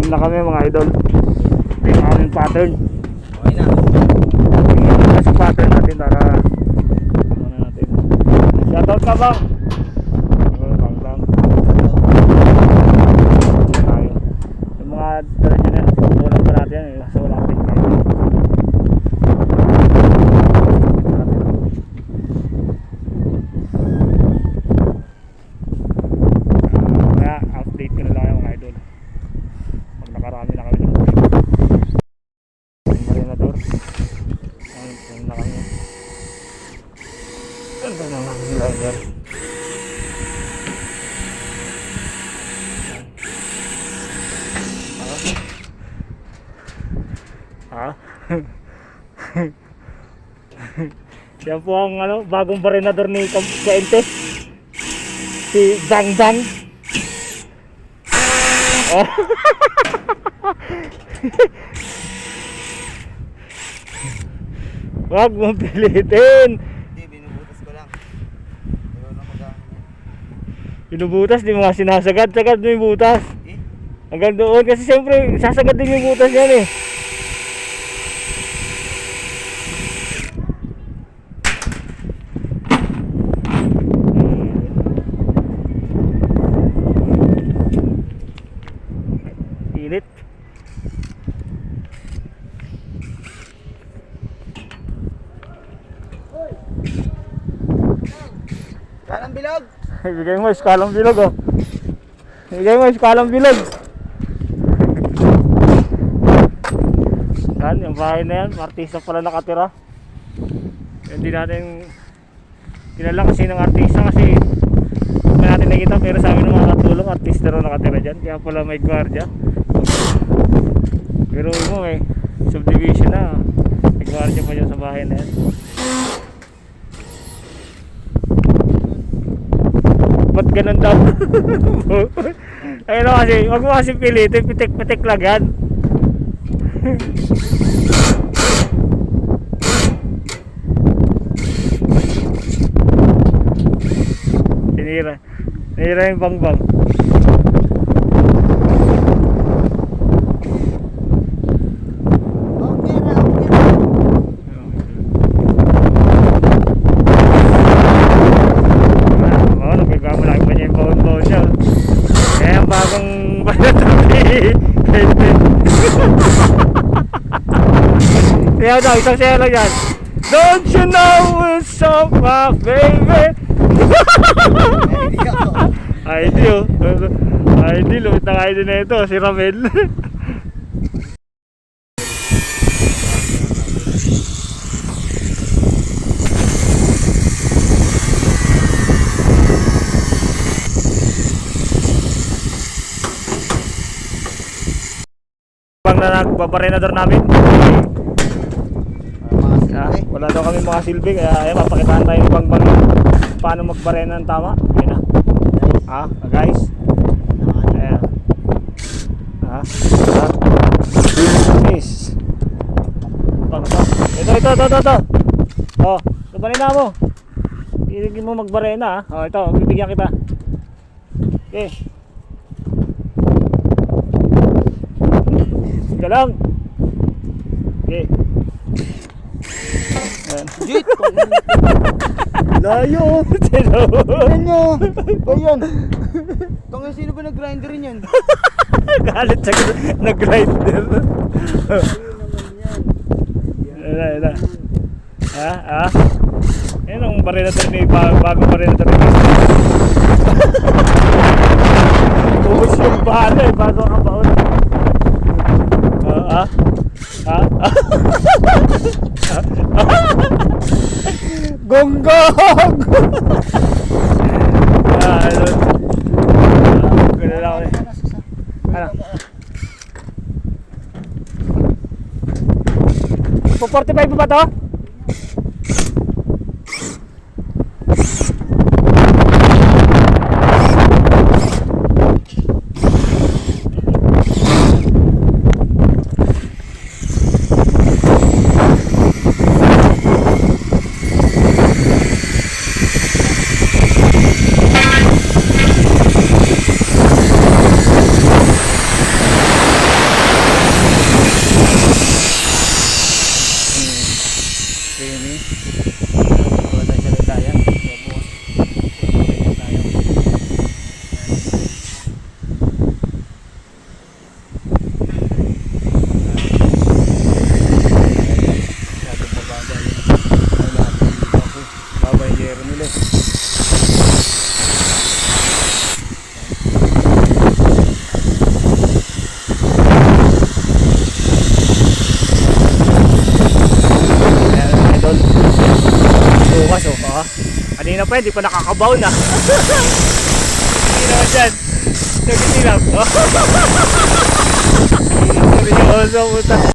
na kami mga idol. Ito yung aming pattern. Okay na. Tingnan sa pattern natin para ano natin. Shoutout ka bang? Bang. Tayo. Yung mga dala dyan yan, ulam pa natin yan. So wala natin kayo. Kaya update ko na lang yung mga idol. Pag nakarami na kami ng marinador. Ayun na kami. Ganda na lang yung liner. Ha? Yan po ang bagong marinador ni Kaente. Si Bang Bang. Oh. Wag mong pilitin. Hindi, binubutas ko lang. Pero na mag-ano yan. Binubutas, di mo nga sinasagad. Sagad mo yung butas. Eh? Hanggang doon kasi siyempre sasagad din yung butas yan eh. Init. Kalang bilog! Ibigay mo iskalang bilog oh. Ibigay mo iskalang bilog. Yan, yung bahay na yan, artista pala nakatira. Hindi natin kilala kasi ng artista kasi hindi natin nakita, pero sa amin ng mga katulong artista rin nakatira dyan, kaya pala may gwardiya. Pero mo may subdivision na, may gwardiya pa dyan sa bahay na yan. Ba't ganun daw? Ayun na kasi, wag mo kasi pilitin, pitik-pitik lang yan. Sinira yung bangbang. Okay na, okay na. Oo, nagkamalaki pa niya yung baon-baon niya. Kaya yung bagong banatabi. Kaya daw, isang siya lang yan. Don't you know it's so my baby? ID oh. ID, lumit ng ID na ito, si Ramel. Bang na nagbabarenador namin. Wala daw kami mga silbi, kaya ayan, papakitaan tayo ng Bang Bang paano magbarena ng tama. Yun na. Guys. Ayan. Peace. Bang Bang. Ito. Oh, barena mo. Iligin mo magbarena ha. Oh, ito, bibigyan kita. Okay. Sige lang. Okay. Jit! Layo! Ayan nyo! Ayan! Tangin, sino ba nag-grinder yan? Galit siya nag-grinder. Ayun naman yan. Ayun ang barinator ni bagong barinator ni ubus yung bahala eh, bago ang baon. Gonggong! Ganun lang ulit. Ano? Po 45 ba to? Pero nila eh. Ayan mga idol. Bukas oh. Kanina pa hindi pa nakakabaw na. Hindi naman dyan. Seryoso lang. Seryoso puta.